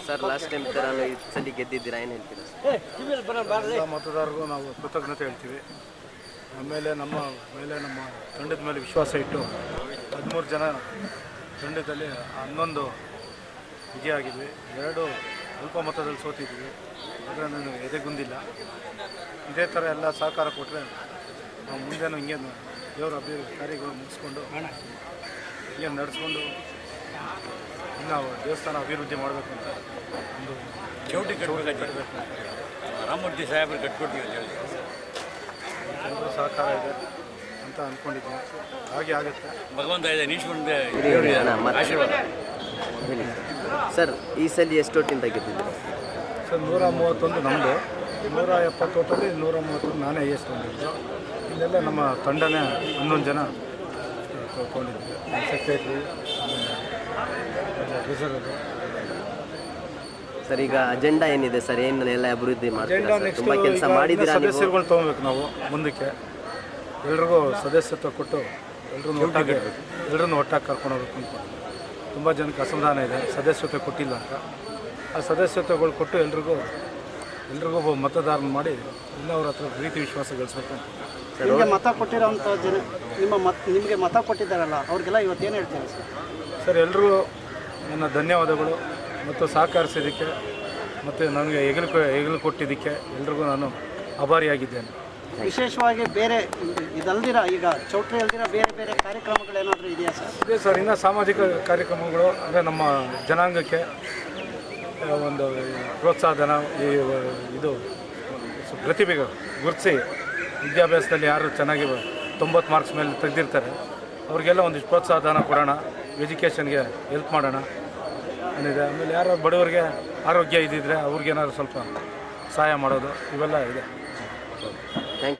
Sir last time ಥರ ಈ ಸಲ ಗೆದ್ದಿದ್ದೀರಾ, ಏನು ಹೇಳ್ತೀರಾ ಎಲ್ಲ ಮತದಾರರಿಗೂ ನಾವು ಕೃತಜ್ಞತೆ ಹೇಳ್ತೀವಿ. ಆಮೇಲೆ ನಮ್ಮ ತಂಡದ ಮೇಲೆ ವಿಶ್ವಾಸ ಇಟ್ಟು 13 ಜನ ತಂಡದಲ್ಲಿ 11 ವಿಜಯ ಆಗಿದ್ವಿ, 2 ಅಲ್ಪ ಮತದಲ್ಲಿ ಸೋತಿದ್ವಿ. ಆದರೆ ನಾನು ಎದೆಗುಂದಿಲ್ಲ. ಇದೇ ಥರ ಎಲ್ಲ ಸಹಕಾರ ಕೊಟ್ಟರೆ ನಾವು ಮುಂದೆನೂ ಹಿಂಗೆ ದೇವರ ಕಾರ್ಯಗಳು ಮುಗಿಸ್ಕೊಂಡು ಹಿಂಗೆ ನಡೆಸ್ಕೊಂಡು ನಾವು ದೇವಸ್ಥಾನ ಅಭಿವೃದ್ಧಿ ಮಾಡಬೇಕು ಅಂತ ಒಂದು ಚೌಟಿ ಕಟ್ಟಬೇಕು. ರಾಮಮೂರ್ತಿ ಸಾಹೇಬರು ಕಟ್ಕೊಡ್ತೀವಿ ಅಂತ ಹೇಳಿ ಎಲ್ಲರೂ ಸಹಕಾರ ಇದೆ ಅಂತ ಅಂದ್ಕೊಂಡಿದ್ದೀನಿ. ಹಾಗೆ ಆಗುತ್ತೆ. ಭಗವಂತ ಇದೆ ನೀಶ್ವರನಿಗೆ ಆಶೀರ್ವಾದ. ಹೇಳಿ ಸರ್, ಈ ಸಲ ಎಷ್ಟು ಒಟ್ಟಿಂದ ಗೆದ್ದಿದ್ದೀರಾ ಸರ್? 131 ನಮ್ಮದು, 170 130 ನಾನೇ ಹೈಯೆಸ್ಟ್ ಬಂದಿದ್ದು. ಇಲ್ಲೆಲ್ಲ ನಮ್ಮ ತಂಡನೇ 11 ಜನ ತೊಗೊಂಡಿದ್ವಿ. ಸೆಕ್ರೆಟ್ರಿ, ಟ್ರೆಷರರು. ಸರ್ ಈಗ ಅಜೆಂಡಾ ಏನಿದೆ ಸರ್, ಏನೆಲ್ಲ ಅಭಿವೃದ್ಧಿ ಅಜೆಂಡಾ ಮಾಡ್ತೀರಾ? ನೆಕ್ಸ್ಟ್ ತುಂಬ ಕೆಲಸ ಮಾಡಿದ್ದೀರಾ ನೀವು? ಸದಸ್ಯರುಗಳು ತೊಗೊಬೇಕು ನಾವು ಮುಂದಕ್ಕೆ. ಎಲ್ರಿಗೂ ಸದಸ್ಯತ್ವ ಕೊಟ್ಟು ಎಲ್ಲರನ್ನೂ ಒಟ್ಟಾಗಿ ಕರ್ಕೊಂಡು ಹೋಗ್ಬೇಕು ಅಂತ. ತುಂಬ ಜನಕ್ಕೆ ಅಸಮಾಧಾನ ಇದೆ, ಸದಸ್ಯತ್ವ ಕೊಟ್ಟಿಲ್ಲ ಅಂತ. ಆ ಸದಸ್ಯತ್ವಗಳು ಕೊಟ್ಟು ಎಲ್ರಿಗೂ ಮತದಾರನ ಮಾಡಿ ಇನ್ನವ್ರ ಹತ್ರ ಪ್ರೀತಿ ವಿಶ್ವಾಸ ಗಳಿಸ್ಬೇಕು ಅಂತ. ನಿಮಗೆ ಮತ ಕೊಟ್ಟಿರೋಂಥ ಜನ ನಿಮಗೆ ಮತ ಕೊಟ್ಟಿದ್ದಾರಲ್ಲ ಅವ್ರಿಗೆಲ್ಲ ಇವತ್ತೇನು ಹೇಳ್ತೀರಾ ಸರ್? ಸರ್, ಎಲ್ಲರೂ ನನ್ನ ಧನ್ಯವಾದಗಳು ಮತ್ತು ಸಹಕರಿಸಿದ್ದಕ್ಕೆ ಮತ್ತು ನನಗೆ ಹೆಗಲು ಕೊಟ್ಟಿದ್ದಕ್ಕೆ ಎಲ್ರಿಗೂ ನಾನು ಆಭಾರಿಯಾಗಿದ್ದೇನೆ. ವಿಶೇಷವಾಗಿ ಬೇರೆ ಇದಲ್ದಿರ ಈಗ ಚೌಟ್ರಿ ಅಲ್ದಿರ ಬೇರೆ ಬೇರೆ ಕಾರ್ಯಕ್ರಮಗಳೇನಾದರೂ ಇದೆಯಾ ಸರ್? ಇದೆ ಸರ್, ಇನ್ನು ಸಾಮಾಜಿಕ ಕಾರ್ಯಕ್ರಮಗಳು ಅಂದರೆ ನಮ್ಮ ಜನಾಂಗಕ್ಕೆ ಒಂದು ಪ್ರೋತ್ಸಾಹಧನ, ಇದು ಪ್ರತಿಭೆಗಳು ಗುರುತಿಸಿ ವಿದ್ಯಾಭ್ಯಾಸದಲ್ಲಿ ಯಾರು ಚೆನ್ನಾಗಿ 90 ಮಾರ್ಕ್ಸ್ ಮೇಲೆ ತೆಗೆದಿರ್ತಾರೆ ಅವ್ರಿಗೆಲ್ಲ ಒಂದಿಷ್ಟು ಪ್ರೋತ್ಸಾಹಧನ ಕೊಡೋಣ, ಎಜುಕೇಷನ್ಗೆ ಹೆಲ್ಪ್ ಮಾಡೋಣ ಏನಿದೆ. ಆಮೇಲೆ ಯಾರು ಬಡವರಿಗೆ ಆರೋಗ್ಯ ಇದ್ದಿದ್ರೆ ಅವ್ರಿಗೇನಾದ್ರು ಸ್ವಲ್ಪ ಸಹಾಯ ಮಾಡೋದು, ಇವೆಲ್ಲ ಇದೆ.